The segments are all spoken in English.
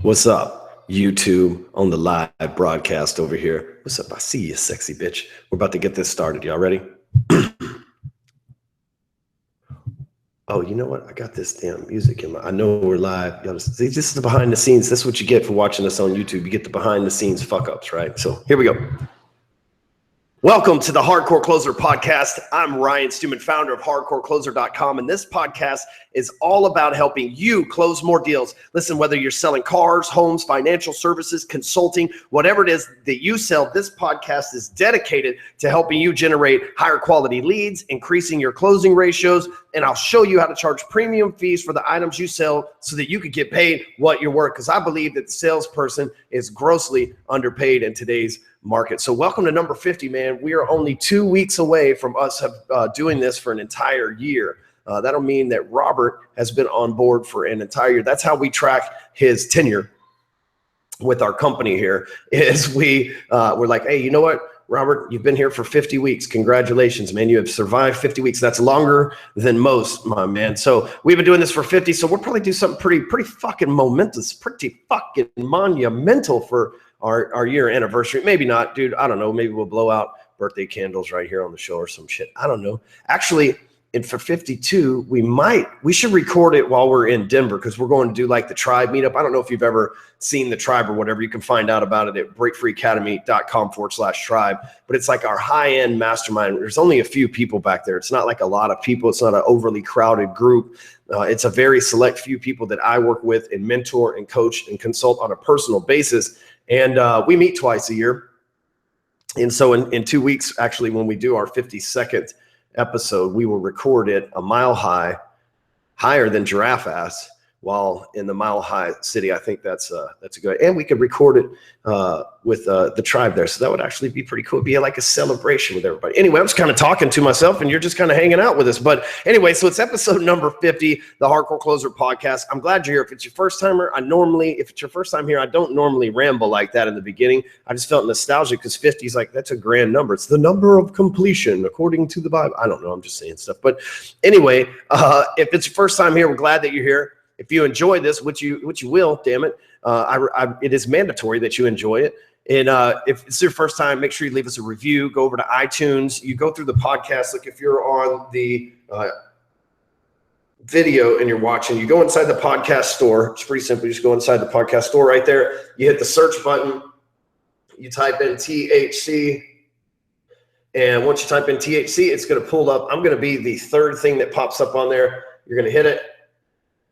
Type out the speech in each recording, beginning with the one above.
What's up, YouTube on the live broadcast over here? What's up? I see you, sexy bitch. We're about to get this started. Y'all ready? Oh, you know what? I got this damn music in my. I know we're live. Y'all just, see, this is the behind the scenes. This is what you get for watching us on YouTube. You get the behind the scenes fuck ups, right? So here we go. Welcome to the Hardcore Closer podcast. I'm Ryan Stewman, founder of hardcorecloser.com, and this podcast is all about helping you close more deals. Listen, whether you're selling cars, homes, financial services, consulting, whatever it is that you sell, this podcast is dedicated to helping you generate higher quality leads, increasing your closing ratios, and I'll show you how to charge premium fees for the items you sell so that you can get paid what you're worth, because I believe that the salesperson is grossly underpaid in today's market. So welcome to number 50, man. We are only 2 weeks away from us doing this for an entire year. That'll mean that Robert has been on board for an entire year. That's how we track his tenure with our company here, is we're like, hey, you know what, Robert, you've been here for 50 weeks. Congratulations, man. You have survived 50 weeks. That's longer than most, my man. So we've been doing this for 50. So we'll probably do something pretty fucking momentous, pretty fucking monumental for our year anniversary. Maybe not, dude. I don't know. Maybe we'll blow out birthday candles right here on the show or some shit. I don't know. Actually, and for 52, we should record it while we're in Denver, because we're going to do like the tribe meetup. I don't know if you've ever seen the tribe or whatever. You can find out about it at breakfreeacademy.com/tribe. But it's like our high-end mastermind. There's only a few people back there. It's not like a lot of people. It's not an overly crowded group. It's a very select few people that I work with and mentor and coach and consult on a personal basis. And we meet twice a year. And so in 2 weeks, actually, when we do our 52nd episode, we will record it a mile high, higher than Giraffe Ass, while in the Mile High City. I think that's a good, and we could record it with the tribe there. So that would actually be pretty cool. It'd be like a celebration with everybody. Anyway, I'm just kind of talking to myself and you're just kind of hanging out with us. But anyway, so it's episode number 50, the Hardcore Closer podcast. I'm glad you're here. If it's your first timer, if it's your first time here, I don't normally ramble like that in the beginning. I just felt nostalgic because 50 is like, that's a grand number. It's the number of completion according to the Bible. I don't know. I'm just saying stuff. But anyway, if it's your first time here, we're glad that you're here. If you enjoy this, which you will, damn it, it is mandatory that you enjoy it. And if it's your first time, make sure you leave us a review. Go over to iTunes. You go through the podcast. Like if you're on the video and you're watching, you go inside the podcast store. It's pretty simple. You just go inside the podcast store right there. You hit the search button. You type in THC. And once you type in THC, it's going to pull up. I'm going to be the third thing that pops up on there. You're going to hit it.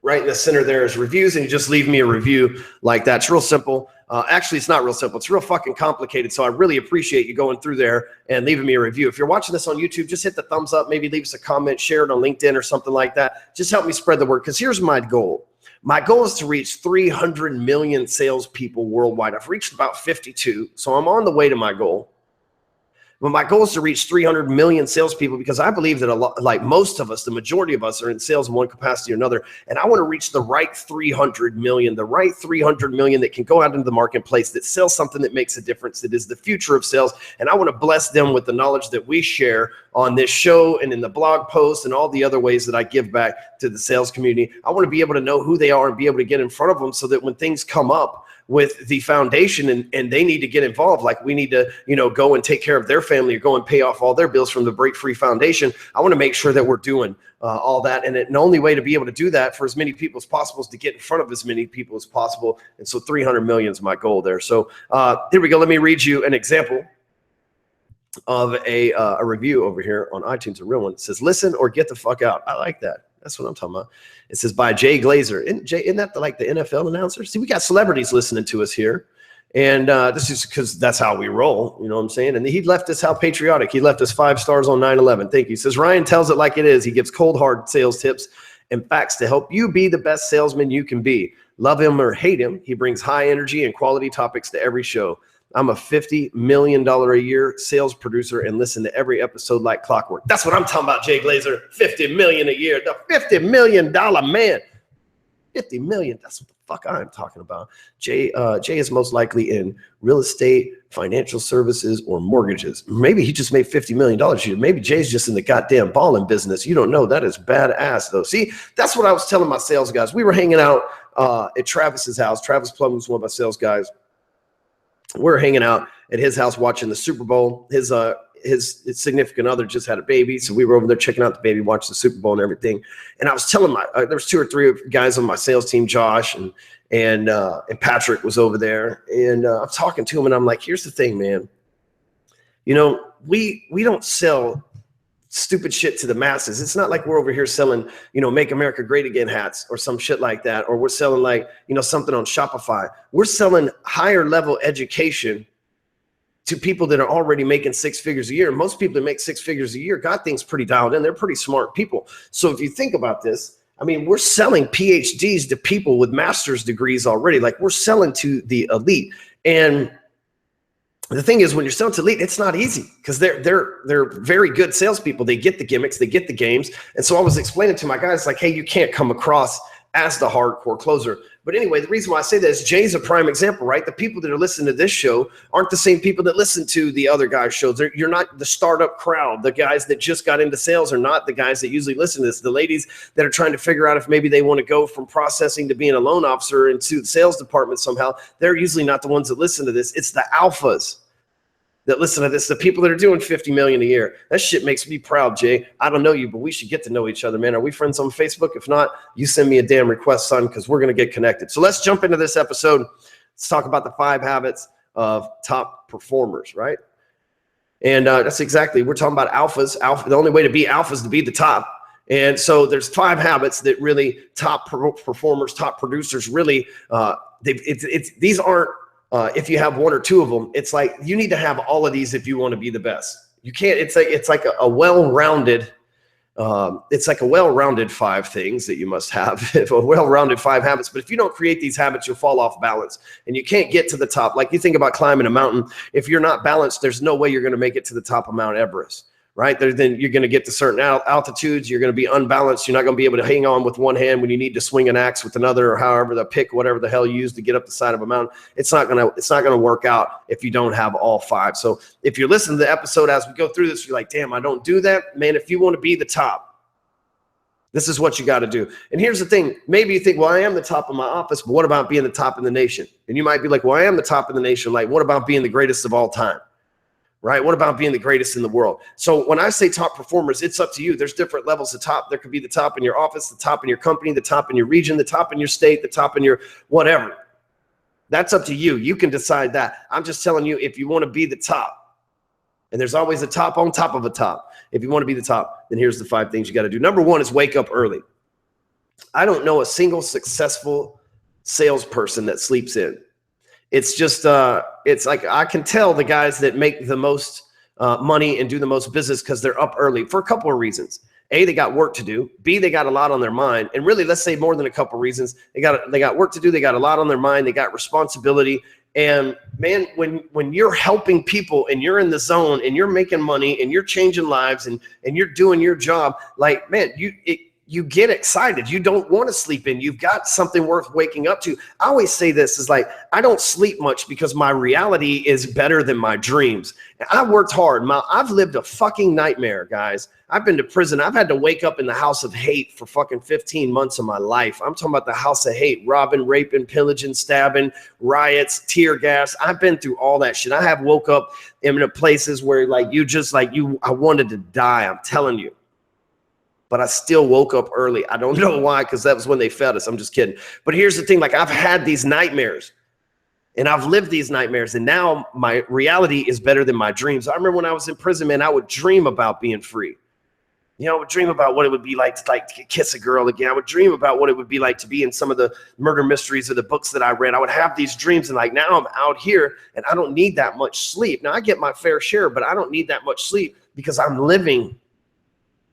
Right in the center there is reviews, and you just leave me a review like that. It's real simple. Actually, it's not real simple. It's real fucking complicated. So I really appreciate you going through there and leaving me a review. If you're watching this on YouTube, just hit the thumbs up. Maybe leave us a comment, share it on LinkedIn or something like that. Just help me spread the word, because here's my goal. My goal is to reach 300 million salespeople worldwide. I've reached about 52, so I'm on the way to my goal. But my goal is to reach 300 million salespeople, because I believe that like most of us, the majority of us are in sales in one capacity or another. And I want to reach the right 300 million that can go out into the marketplace, that sells something that makes a difference, that is the future of sales. And I want to bless them with the knowledge that we share on this show and in the blog posts and all the other ways that I give back to the sales community. I want to be able to know who they are and be able to get in front of them, so that when things come up with the foundation and they need to get involved, like we need to, go and take care of their family or go and pay off all their bills from the Break Free Foundation. I want to make sure that we're doing all that. And the only way to be able to do that for as many people as possible is to get in front of as many people as possible. And so 300 million is my goal there. So here we go. Let me read you an example of a review over here on iTunes, a real one. It says, "Listen or get the fuck out." I like that. That's what I'm talking about. It says by Jay Glazer. Isn't that like the NFL announcer? See, we got celebrities listening to us here. And this is because that's how we roll. You know what I'm saying? And he left us how patriotic. He left us 5 stars on 9/11. Thank you. He says, Ryan tells it like it is. He gives cold, hard sales tips and facts to help you be the best salesman you can be. Love him or hate him, he brings high energy and quality topics to every show. I'm a $50 million a year sales producer and listen to every episode like clockwork. That's what I'm talking about, Jay Glazer. $50 million a year. The $50 million man. 50 million. That's what the fuck I'm talking about. Jay is most likely in real estate, financial services, or mortgages. Maybe he just made $50 million a year. Maybe Jay's just in the goddamn balling business. You don't know. That is badass, though. See, that's what I was telling my sales guys. We were hanging out at Travis's house. Travis Plum was one of my sales guys. We're hanging out at his house watching the Super Bowl. His significant other just had a baby, so we were over there checking out the baby, watching the Super Bowl and everything. And I was telling there was 2 or 3 guys on my sales team, Josh and Patrick was over there, and I'm talking to him, and I'm like, here's the thing, man. You know, we don't sell stupid shit to the masses. It's not like we're over here selling, you know, Make America Great Again hats or some shit like that, or we're selling like, you know, something on Shopify. We're selling higher level education to people that are already making 6 figures a year. Most people that make 6 figures a year got things pretty dialed in. They're pretty smart people. So if you think about this, I mean, we're selling PhDs to people with master's degrees already. Like, we're selling to the elite. And the thing is, when you're selling to elite, it's not easy because they're very good salespeople. They get the gimmicks, they get the games. And so I was explaining to my guys, like, hey, you can't come across as the hardcore closer. But anyway, the reason why I say that is Jay's a prime example, right? The people that are listening to this show aren't the same people that listen to the other guys' shows. You're not the startup crowd. The guys that just got into sales are not the guys that usually listen to this. The ladies that are trying to figure out if maybe they want to go from processing to being a loan officer into the sales department somehow, they're usually not the ones that listen to this. It's the alphas that listen to this, the people that are doing 50 million a year. That shit makes me proud, Jay. I don't know you, but we should get to know each other, man. Are we friends on Facebook? If not, you send me a damn request, son, because we're going to get connected. So let's jump into this episode. Let's talk about the 5 habits of top performers, right? And that's exactly, we're talking about alphas. The only way to be alpha is to be the top. And so there's 5 habits that really top performers, top producers really, these aren't, if you have 1 or 2 of them, it's like you need to have all of these if you want to be the best. You can't. It's like a well-rounded. It's like a well-rounded 5 things that you must have. A well-rounded 5 habits. But if you don't create these habits, you'll fall off balance, and you can't get to the top. Like, you think about climbing a mountain. If you're not balanced, there's no way you're going to make it to the top of Mount Everest. Right? Then you're going to get to certain altitudes. You're going to be unbalanced. You're not going to be able to hang on with one hand when you need to swing an axe with another, or however the pick, whatever the hell you use to get up the side of a mountain. It's not going to work out if you don't have all 5. So if you're listening to the episode as we go through this, you're like, damn, I don't do that, man. If you want to be the top, this is what you got to do. And here's the thing. Maybe you think, well, I am the top of my office, but what about being the top in the nation? And you might be like, well, I am the top in the nation. Like, what about being the greatest of all time? Right? What about being the greatest in the world? So when I say top performers, it's up to you. There's different levels of top. There could be the top in your office, the top in your company, the top in your region, the top in your state, the top in your whatever. That's up to you. You can decide that. I'm just telling you, if you want to be the top, and there's always a top on top of a top. If you want to be the top, then here's the 5 things you got to do. Number 1 is wake up early. I don't know a single successful salesperson that sleeps in. It's just, it's like, I can tell the guys that make the most money and do the most business because they're up early for a couple of reasons. A, they got work to do. B, they got a lot on their mind. And really, let's say more than a couple of reasons. They got work to do. They got a lot on their mind. They got responsibility. And man, when you're helping people and you're in the zone and you're making money and you're changing lives and you're doing your job, like, man, you get excited. You don't want to sleep in. You've got something worth waking up to. I always say this is like, I don't sleep much because my reality is better than my dreams. And I worked hard. I've lived a fucking nightmare, guys. I've been to prison. I've had to wake up in the house of hate for fucking 15 months of my life. I'm talking about the house of hate, robbing, raping, pillaging, stabbing, riots, tear gas. I've been through all that shit. I have woke up in places where like I wanted to die. I'm telling you. But I still woke up early. I don't know why, because that was when they fed us. I'm just kidding. But here's the thing. Like, I've had these nightmares, and I've lived these nightmares, and now my reality is better than my dreams. I remember when I was in prison, man, I would dream about being free. You know, I would dream about what it would be like to kiss a girl again. I would dream about what it would be like to be in some of the murder mysteries or the books that I read. I would have these dreams, and like now I'm out here, and I don't need that much sleep. Now, I get my fair share, but I don't need that much sleep because I'm living.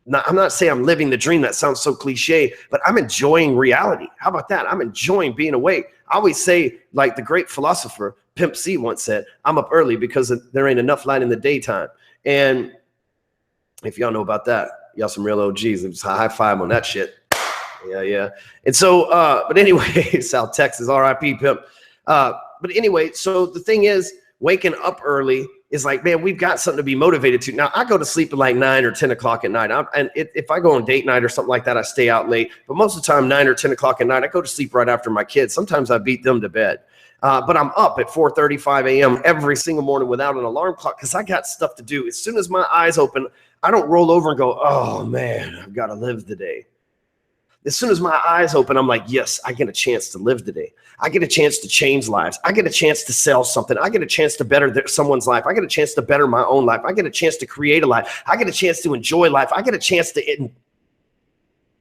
Now, I'm not saying I'm living the dream. That sounds so cliche, but I'm enjoying reality. How about that? I'm enjoying being awake. I always say, like the great philosopher Pimp C once said, I'm up early because there ain't enough light in the daytime. And if y'all know about that, y'all some real OGs. It's a high five on that shit. Yeah. And so, but anyway, South Texas, RIP Pimp. But anyway, so the thing is, waking up early is like, man, we've got something to be motivated to. Now, I go to sleep at like 9 or 10 o'clock at night. If I go on date night or something like that, I stay out late. But most of the time, 9 or 10 o'clock at night, I go to sleep right after my kids. Sometimes I beat them to bed. But I'm up at 4:35 a.m. every single morning without an alarm clock because I got stuff to do. As soon as my eyes open, I don't roll over and go, oh, man, I've got to live the day. As soon as my eyes open, I'm like, yes, I get a chance to live today. I get a chance to change lives. I get a chance to sell something. I get a chance to better someone's life. I get a chance to better my own life. I get a chance to create a life. I get a chance to enjoy life. I get a chance to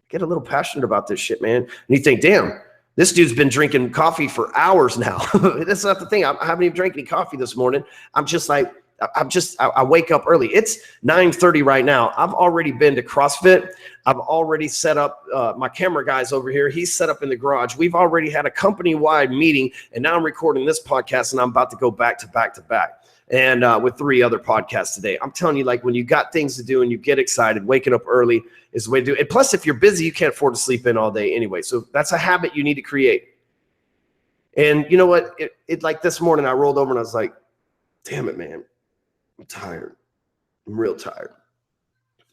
get a little passionate about this shit, man. And you think, damn, this dude's been drinking coffee for hours now. That's not the thing. I haven't even drank any coffee this morning. I'm just like, I wake up early. It's 9:30 right now. I've already been to CrossFit. I've already set up my camera guys over here. He's set up in the garage. We've already had a company-wide meeting, and now I'm recording this podcast, and I'm about to go back to back to back. And with 3 other podcasts today. I'm telling you, like, when you got things to do and you get excited, waking up early is the way to do it. And plus, if you're busy, you can't afford to sleep in all day anyway. So that's a habit you need to create. And you know what? It like this morning, I rolled over and I was like, damn it, man. I'm tired. I'm real tired.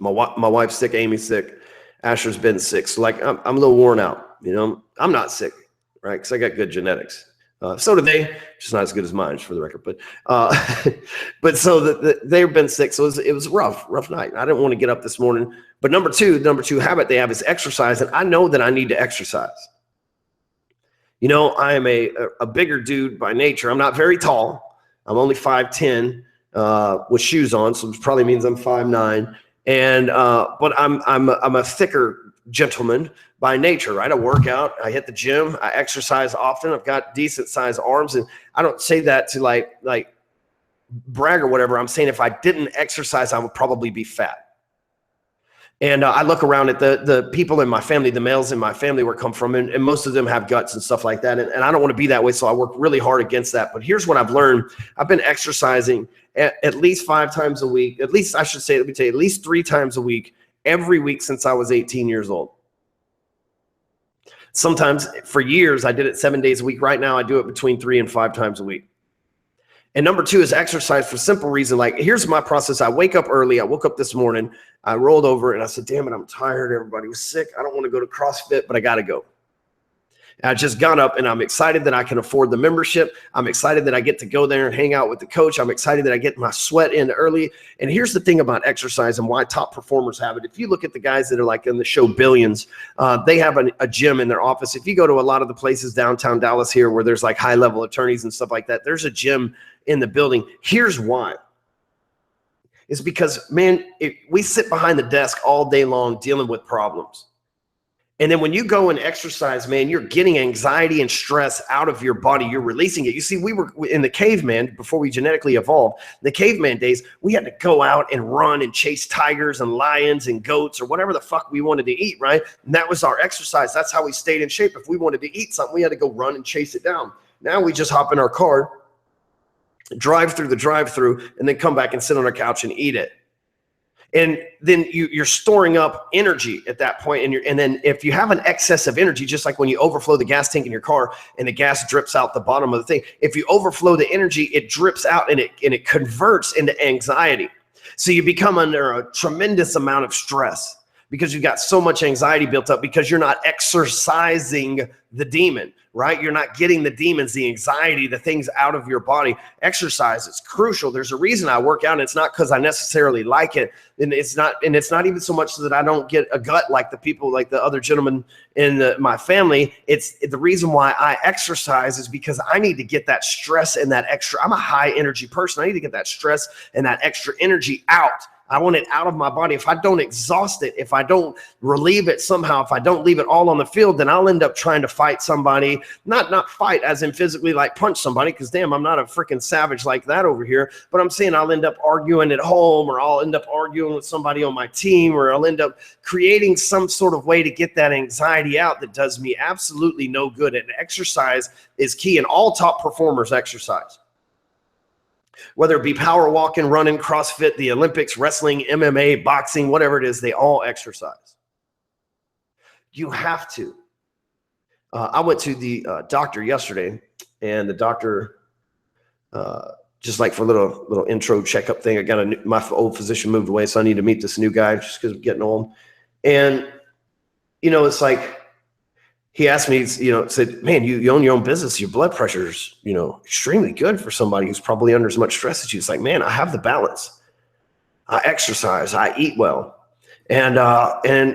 My wife's sick. Amy's sick. Asher's been sick. So like, I'm a little worn out, you know. I'm not sick, right? Because I got good genetics. So do they, just not as good as mine, for the record. But so they've been sick. So it was a rough night. I didn't want to get up this morning. But number two habit they have is exercise. And I know that I need to exercise. You know, I am a bigger dude by nature. I'm not very tall. I'm only 5'10". With shoes on, so it probably means I'm 5'9", and but I'm a thicker gentleman by nature, right? I work out, I hit the gym, I exercise often. I've got decent sized arms, and I don't say that to like brag or whatever. I'm saying if I didn't exercise, I would probably be fat. And I look around at the people in my family, the males in my family where I come from, and most of them have guts and stuff like that. And I don't want to be that way, so I work really hard against that. But here's what I've learned. I've been exercising at least 5 times a week. At least, I should say, let me tell you, at least 3 times a week, every week since I was 18 years old. Sometimes for years, I did it 7 days a week. Right now, I do it between 3 and 5 times a week. And number 2 is exercise for simple reason. Like, here's my process. I wake up early. I woke up this morning. I rolled over and I said, damn it, I'm tired. Everybody was sick. I don't want to go to CrossFit, but I got to go. I just got up and I'm excited that I can afford the membership. I'm excited that I get to go there and hang out with the coach. I'm excited that I get my sweat in early. And here's the thing about exercise and why top performers have it. If you look at the guys that are like in the show Billions, they have a gym in their office. If you go to a lot of the places downtown Dallas here where there's like high level attorneys and stuff like that, there's a gym in the building. Here's why. It's because, man, we sit behind the desk all day long dealing with problems. And then when you go and exercise, man, you're getting anxiety and stress out of your body. You're releasing it. You see, we were in the caveman before we genetically evolved. The caveman days, we had to go out and run and chase tigers and lions and goats or whatever the fuck we wanted to eat, right? And that was our exercise. That's how we stayed in shape. If we wanted to eat something, we had to go run and chase it down. Now we just hop in our car, drive through the drive-through, and then come back and sit on our couch and eat it. And then you're storing up energy at that point. And then if you have an excess of energy, just like when you overflow the gas tank in your car and the gas drips out the bottom of the thing, if you overflow the energy, it drips out and it converts into anxiety. So you become under a tremendous amount of stress because you've got so much anxiety built up because you're not exercising the demon, right? You're not getting the demons, the anxiety, the things out of your body. Exercise is crucial. There's a reason I work out, and it's not because I necessarily like it. And it's not even so much that I don't get a gut like the people, like the other gentlemen in my family. It's the reason why I exercise is because I need to get that stress and that extra. I'm a high energy person. I need to get that stress and that extra energy out. I want it out of my body. If I don't exhaust it, if I don't relieve it somehow, if I don't leave it all on the field, then I'll end up trying to fight somebody, not fight as in physically like punch somebody, because damn, I'm not a freaking savage like that over here. But I'm saying I'll end up arguing at home, or I'll end up arguing with somebody on my team, or I'll end up creating some sort of way to get that anxiety out that does me absolutely no good. And exercise is key, and all top performers exercise. Whether it be power walking, running, CrossFit, the Olympics, wrestling, MMA, boxing, whatever it is, they all exercise. You have to. I went to the doctor yesterday, and the doctor just like for a little intro checkup thing. I got my old physician moved away, so I need to meet this new guy just because I'm getting old. And, it's like, he asked me, said, man, you own your own business. Your blood pressure's, extremely good for somebody who's probably under as much stress as you. It's like, man, I have the balance. I exercise, I eat well. And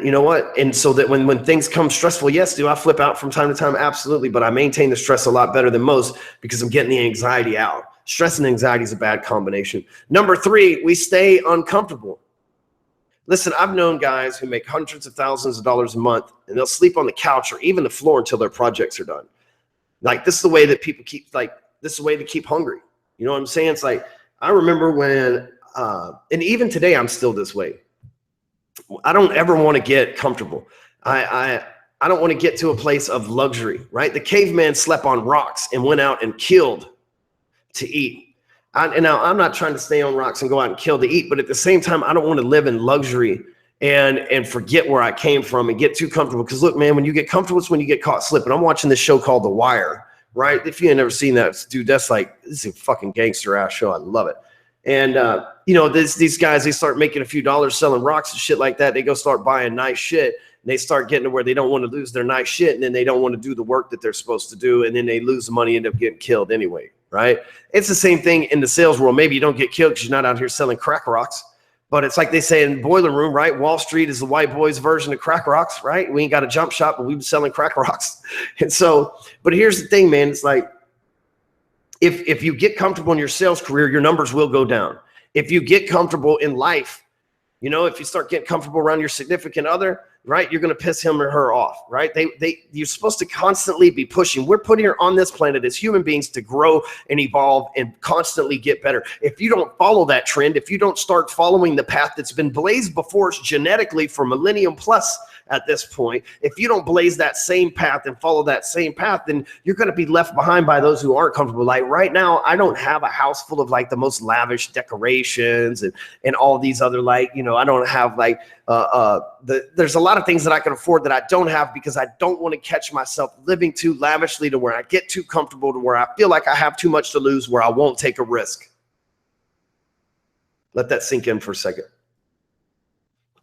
you know what? And so that when things come stressful, yes, do I flip out from time to time? Absolutely. But I maintain the stress a lot better than most because I'm getting the anxiety out. Stress and anxiety is a bad combination. Number 3, we stay uncomfortable. Listen, I've known guys who make hundreds of thousands of dollars a month, and they'll sleep on the couch or even the floor until their projects are done. Like, this is the way that people keep, this is the way to keep hungry. You know what I'm saying? It's like, I remember when, and even today, I'm still this way. I don't ever want to get comfortable. I don't want to get to a place of luxury, right? The caveman slept on rocks and went out and killed to eat. And now I'm not trying to stay on rocks and go out and kill to eat, but at the same time, I don't want to live in luxury and forget where I came from and get too comfortable. Because look, man, when you get comfortable, it's when you get caught slipping. I'm watching this show called The Wire, right? If you ain't never seen that, dude, that's like, this is a fucking gangster ass show. I love it. And, these guys, they start making a few dollars selling rocks and shit like that. They go start buying nice shit. And they start getting to where they don't want to lose their nice shit. And then they don't want to do the work that they're supposed to do. And then they lose the money, end up getting killed anyway, right? It's the same thing in the sales world. Maybe you don't get killed because you're not out here selling crack rocks. But it's like they say in Boiler Room, right? Wall Street is the white boys' version of crack rocks, right? We ain't got a jump shop, but we've been selling crack rocks. And so, but here's the thing, man. It's like, if you get comfortable in your sales career, your numbers will go down. If you get comfortable in life, if you start getting comfortable around your significant other, right, you're going to piss him or her off, right? You're supposed to constantly be pushing. We're put here on this planet as human beings to grow and evolve and constantly get better. If you don't follow that trend, if you don't start following the path that's been blazed before us genetically for millennium plus at this point, if you don't blaze that same path and follow that same path, then you're going to be left behind by those who aren't comfortable. Like right now, I don't have a house full of like the most lavish decorations and all these other I don't have there's a lot of things that I can afford that I don't have because I don't want to catch myself living too lavishly to where I get too comfortable to where I feel like I have too much to lose, where I won't take a risk. Let that sink in for a second.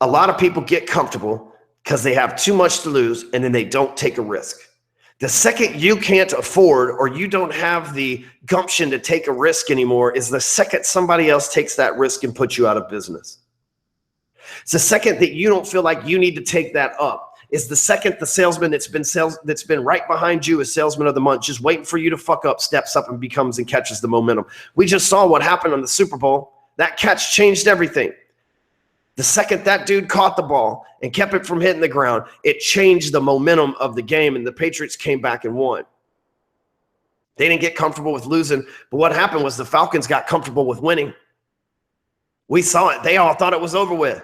A lot of people get comfortable because they have too much to lose and then they don't take a risk. The second you can't afford or you don't have the gumption to take a risk anymore is the second somebody else takes that risk and puts you out of business. It's the second that you don't feel like you need to take that up. It's the second the salesman that's been right behind you as salesman of the month, just waiting for you to fuck up, steps up and becomes and catches the momentum. We just saw what happened on the Super Bowl. That catch changed everything. The second that dude caught the ball and kept it from hitting the ground, it changed the momentum of the game, and the Patriots came back and won. They didn't get comfortable with losing, but what happened was the Falcons got comfortable with winning. We saw it. They all thought it was over with.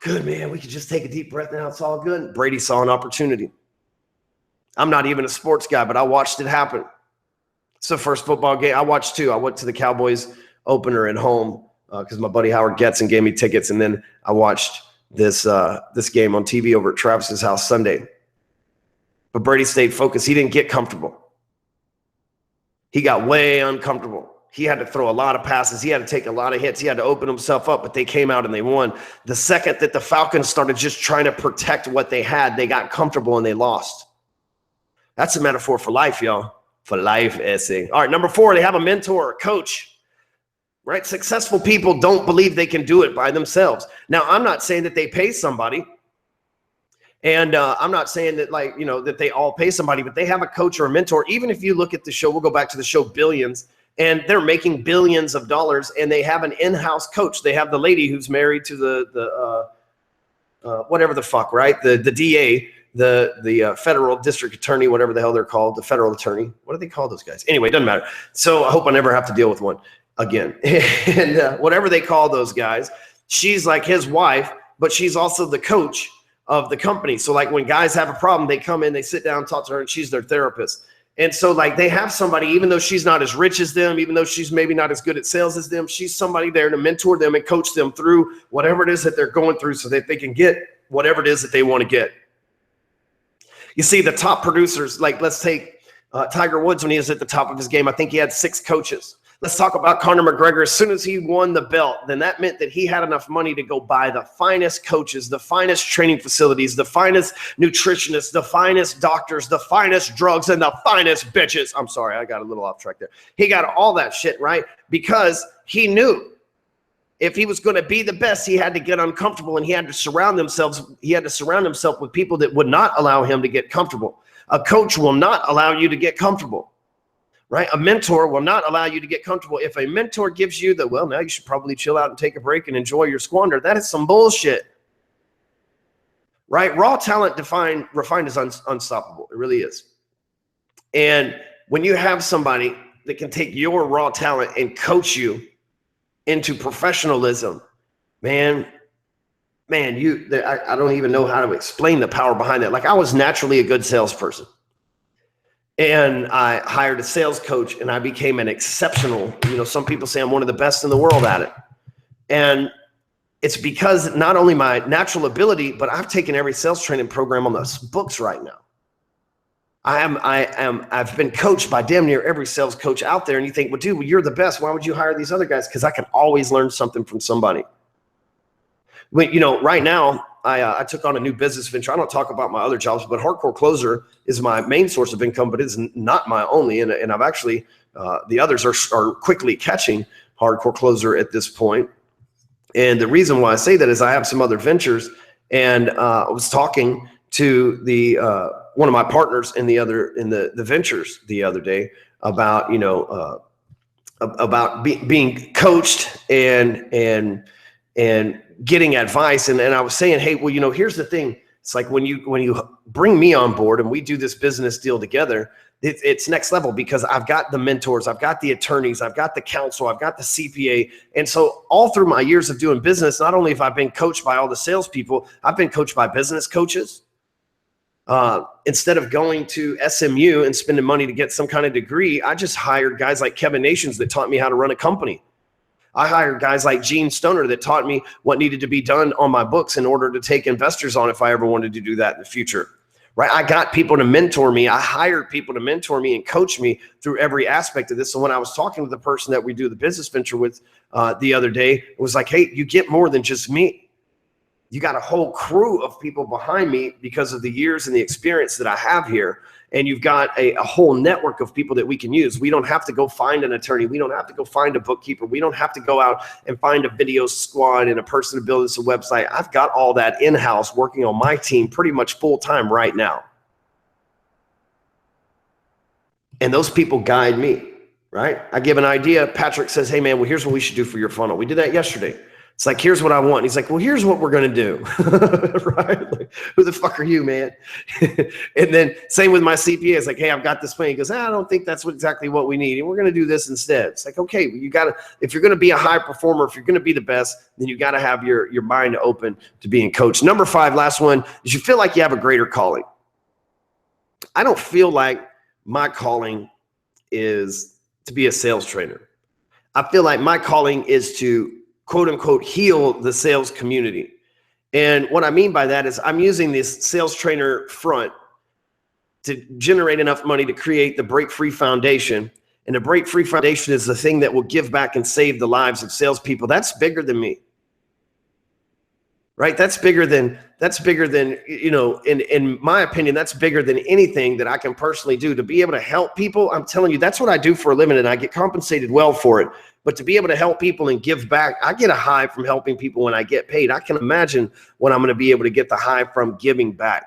Good, man. We could just take a deep breath now. It's all good. Brady saw an opportunity. I'm not even a sports guy, but I watched it happen. It's the first football game. I watched two. I went to the Cowboys opener at home because my buddy Howard Getson gave me tickets, and then I watched this game on TV over at Travis's house Sunday. But Brady stayed focused. He didn't get comfortable. He got way uncomfortable. He had to throw a lot of passes. He had to take a lot of hits. He had to open himself up, but they came out and they won. The second that the Falcons started just trying to protect what they had, they got comfortable and they lost. That's a metaphor for life, y'all. For life, essay. All right, number 4, they have a mentor, a coach. Right? Successful people don't believe they can do it by themselves. Now, I'm not saying that they pay somebody. And I'm not saying that that they all pay somebody, but they have a coach or a mentor. Even if you look at the show, we'll go back to the show Billions, and they're making billions of dollars, and they have an in-house coach. They have the lady who's married to the whatever the fuck, right? The DA, the federal district attorney, whatever the hell they're called, the federal attorney. What do they call those guys? Anyway, it doesn't matter. So I hope I never have to deal with one again. And whatever they call those guys, she's like his wife, but she's also the coach of the company. So like when guys have a problem, they come in, they sit down, talk to her, and she's their therapist. And so like they have somebody, even though she's not as rich as them, even though she's maybe not as good at sales as them, she's somebody there to mentor them and coach them through whatever it is that they're going through so that they can get whatever it is that they want to get. You see the top producers, like let's take Tiger Woods when he was at the top of his game. I think he had 6 coaches. Let's talk about Conor McGregor. As soon as he won the belt, then that meant that he had enough money to go buy the finest coaches, the finest training facilities, the finest nutritionists, the finest doctors, the finest drugs, and the finest bitches. I'm sorry, I got a little off track there. He got all that shit, right? Because he knew if he was going to be the best, he had to get uncomfortable, and he had to surround himself with people that would not allow him to get comfortable. A coach will not allow you to get comfortable. Right? A mentor will not allow you to get comfortable. If a mentor gives you the, well, now you should probably chill out and take a break and enjoy your squander, that is some bullshit. Right? Raw talent refined is unstoppable. It really is. And when you have somebody that can take your raw talent and coach you into professionalism, man, I don't even know how to explain the power behind that. Like, I was naturally a good salesperson. And I hired a sales coach, and I became an exceptional, some people say I'm one of the best in the world at it. And it's because not only my natural ability, but I've taken every sales training program on the books right now. I've been coached by damn near every sales coach out there. And you think, well, dude, you're the best. Why would you hire these other guys? Because I can always learn something from somebody. Right now, I took on a new business venture. I don't talk about my other jobs, but Hardcore Closer is my main source of income, but it's not my only. And I've actually, the others are quickly catching Hardcore Closer at this point. And the reason why I say that is I have some other ventures, and I was talking to the one of my partners in the ventures the other day about being coached and getting advice. And I was saying, hey, well, here's the thing. It's like when you bring me on board and we do this business deal together, it's next level, because I've got the mentors, I've got the attorneys, I've got the counsel, I've got the CPA. And so all through my years of doing business, not only have I been coached by all the salespeople, I've been coached by business coaches. Instead of going to SMU and spending money to get some kind of degree, I just hired guys like Kevin Nations that taught me how to run a company. I hired guys like Gene Stoner that taught me what needed to be done on my books in order to take investors on if I ever wanted to do that in the future, right? I got people to mentor me. I hired people to mentor me and coach me through every aspect of this. So when I was talking to the person that we do the business venture with the other day, it was like, hey, you get more than just me. You got a whole crew of people behind me because of the years and the experience that I have here. And you've got a whole network of people that we can use. We don't have to go find an attorney. We don't have to go find a bookkeeper. We don't have to go out and find a video squad and a person to build us a website. I've got all that in-house working on my team pretty much full-time right now. And those people guide me, right? I give an idea. Patrick says, hey, man, well, here's what we should do for your funnel. We did that yesterday. It's like, here's what I want. And he's like, well, here's what we're going to do. Right? Like, who the fuck are you, man? And then same with my CPA. It's like, hey, I've got this plan. He goes, I don't think that's exactly what we need. And we're going to do this instead. It's like, okay, you got to, if you're going to be a high performer, if you're going to be the best, then you got to have your mind open to being coached. Number 5, last one, is you feel like you have a greater calling. I don't feel like my calling is to be a sales trainer. I feel like my calling is to quote unquote heal the sales community. And what I mean by that is I'm using this sales trainer front to generate enough money to create the Break Free Foundation. And the Break Free Foundation is the thing that will give back and save the lives of salespeople. That's bigger than me. Right? That's bigger than, in my opinion, that's bigger than anything that I can personally do to be able to help people. I'm telling you, that's what I do for a living, and I get compensated well for it. But to be able to help people and give back, I get a high from helping people when I get paid. I can imagine what I'm going to be able to get the high from giving back.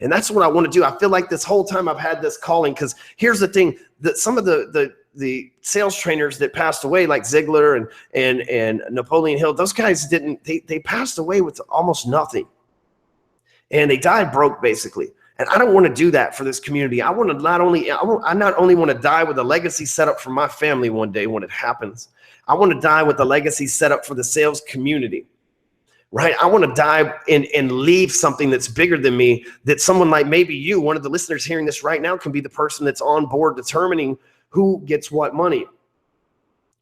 And that's what I want to do. I feel like this whole time I've had this calling, because here's the thing, that some of the sales trainers that passed away, like Ziegler and Napoleon Hill, those guys they passed away with almost nothing. And they died broke, basically. And I don't want to do that for this community. I not only want to die with a legacy set up for my family one day when it happens. I want to die with a legacy set up for the sales community. Right? I want to die and leave something that's bigger than me, that someone like maybe you, one of the listeners hearing this right now, can be the person that's on board determining who gets what money.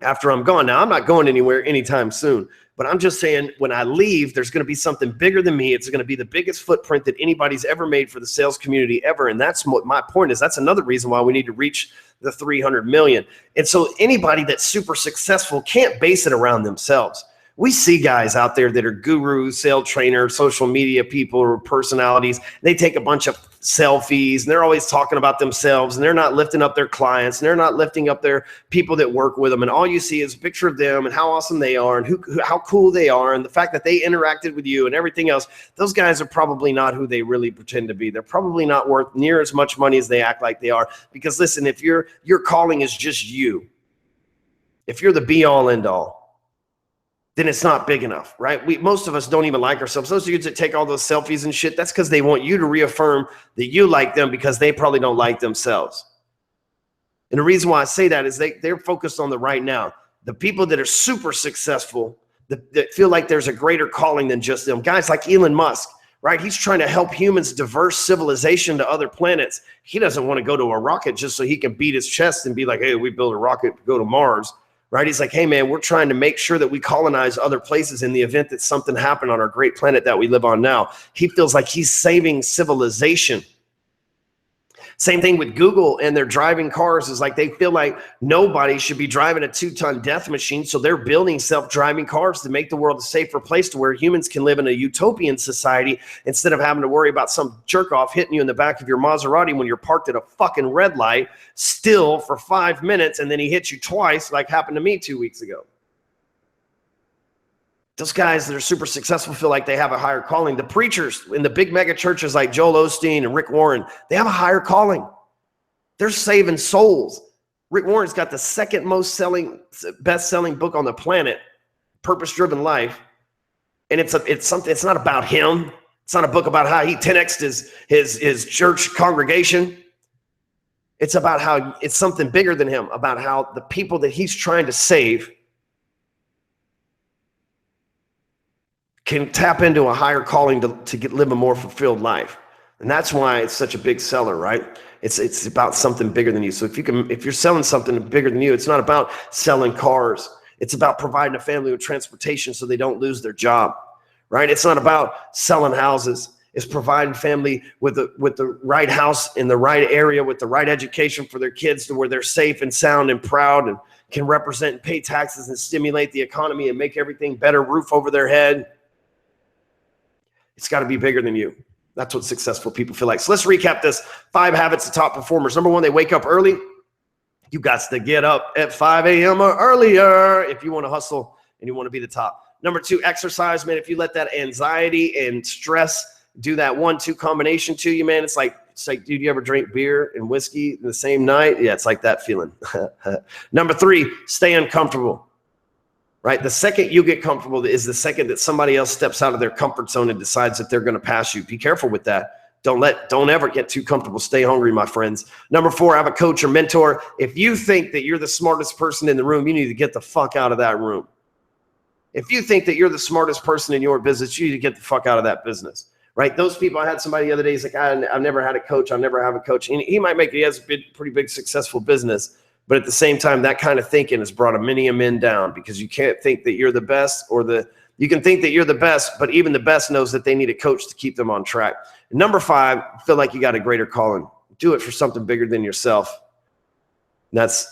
after I'm gone. Now, I'm not going anywhere anytime soon, but I'm just saying when I leave, there's going to be something bigger than me. It's going to be the biggest footprint that anybody's ever made for the sales community ever. And that's what my point is. That's another reason why we need to reach the 300 million. And so anybody that's super successful can't base it around themselves. We see guys out there that are gurus, sales trainers, social media people or personalities. They take a bunch of selfies and they're always talking about themselves and they're not lifting up their clients and they're not lifting up their people that work with them. And all you see is a picture of them and how awesome they are and how cool they are and the fact that they interacted with you and everything else. Those guys are probably not who they really pretend to be. They're probably not worth near as much money as they act like they are. Because listen, if your calling is just you, if you're the be all end all, then it's not big enough, right? Most of us don't even like ourselves. Those dudes that take all those selfies and shit, that's because they want you to reaffirm that you like them because they probably don't like themselves. And the reason why I say that is they're focused on the right now. The people that are super successful, that feel like there's a greater calling than just them. Guys like Elon Musk, right? He's trying to help humans diverse civilization to other planets. He doesn't want to go to a rocket just so he can beat his chest and be like, hey, we built a rocket to go to Mars. Right? He's like, hey, man, we're trying to make sure that we colonize other places in the event that something happened on our great planet that we live on now. He feels like he's saving civilization. Same thing with Google and their driving cars is like they feel like nobody should be driving a 2-ton death machine. So they're building self-driving cars to make the world a safer place to where humans can live in a utopian society instead of having to worry about some jerk off hitting you in the back of your Maserati when you're parked at a fucking red light still for 5 minutes and then he hits you twice like happened to me 2 weeks ago. Those guys that are super successful feel like they have a higher calling. The preachers in the big mega churches like Joel Osteen and Rick Warren, they have a higher calling. They're saving souls. Rick Warren's got the second most best-selling book on the planet, Purpose-Driven Life. And it's not about him. It's not a book about how he 10x'd his church congregation. It's about how it's something bigger than him, about how the people that he's trying to save can tap into a higher calling to live a more fulfilled life. And that's why it's such a big seller, right? It's about something bigger than you. So if you're selling something bigger than you, it's not about selling cars. It's about providing a family with transportation so they don't lose their job, right? It's not about selling houses. It's providing family with the right house in the right area with the right education for their kids to where they're safe and sound and proud and can represent and pay taxes and stimulate the economy and make everything better, roof over their head. It's got to be bigger than you. That's what successful people feel like. So let's recap this. 5 habits of top performers. Number 1, they wake up early. You got to get up at 5 a.m. or earlier if you want to hustle and you want to be the top. Number 2, exercise, man. If you let that anxiety and stress do that 1-2 combination to you, man, it's like, dude, you ever drink beer and whiskey the same night? Yeah, it's like that feeling. Number 3, stay uncomfortable. Right? The second you get comfortable is the second that somebody else steps out of their comfort zone and decides that they're going to pass you. Be careful with that. Don't ever get too comfortable. Stay hungry, my friends. Number 4, have a coach or mentor. If you think that you're the smartest person in the room, you need to get the fuck out of that room. If you think that you're the smartest person in your business, you need to get the fuck out of that business. Right? Those people, I had somebody the other day, he's like, I've never had a coach. I'll never have a coach. And he has a pretty big successful business. But at the same time, that kind of thinking has brought many a men down because you can't think that you're the best you can think that you're the best, but even the best knows that they need a coach to keep them on track. And number 5, feel like you got a greater calling. Do it for something bigger than yourself. And that's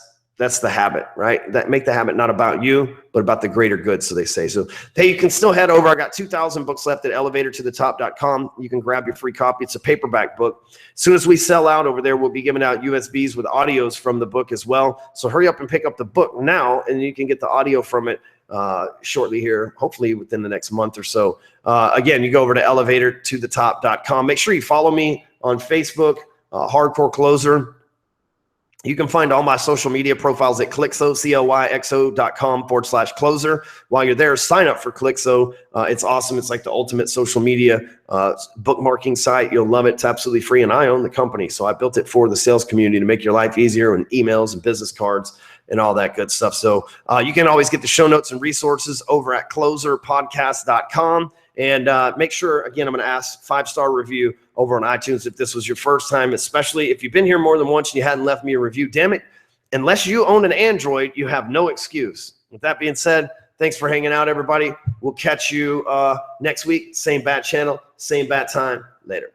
the habit, right? That make the habit not about you, but about the greater good, so they say. So, hey, you can still head over. I got 2,000 books left at elevatortothetop.com. You can grab your free copy. It's a paperback book. As soon as we sell out over there, we'll be giving out USBs with audios from the book as well. So hurry up and pick up the book now, and you can get the audio from it shortly here, hopefully within the next month or so. Again, you go over to elevatortothetop.com. Make sure you follow me on Facebook, Hardcore Closer. You can find all my social media profiles at Clixo, CLYXO.com/closer. While you're there, sign up for Clixo. It's awesome. It's like the ultimate social media bookmarking site. You'll love it. It's absolutely free, and I own the company. So I built it for the sales community to make your life easier and emails and business cards and all that good stuff. So you can always get the show notes and resources over at closerpodcast.com. And make sure, again, I'm going to ask 5-star review over on iTunes if this was your first time, especially if you've been here more than once and you hadn't left me a review. Damn it, unless you own an Android, you have no excuse. With that being said, thanks for hanging out, everybody. We'll catch you next week. Same bat channel, same bat time. Later.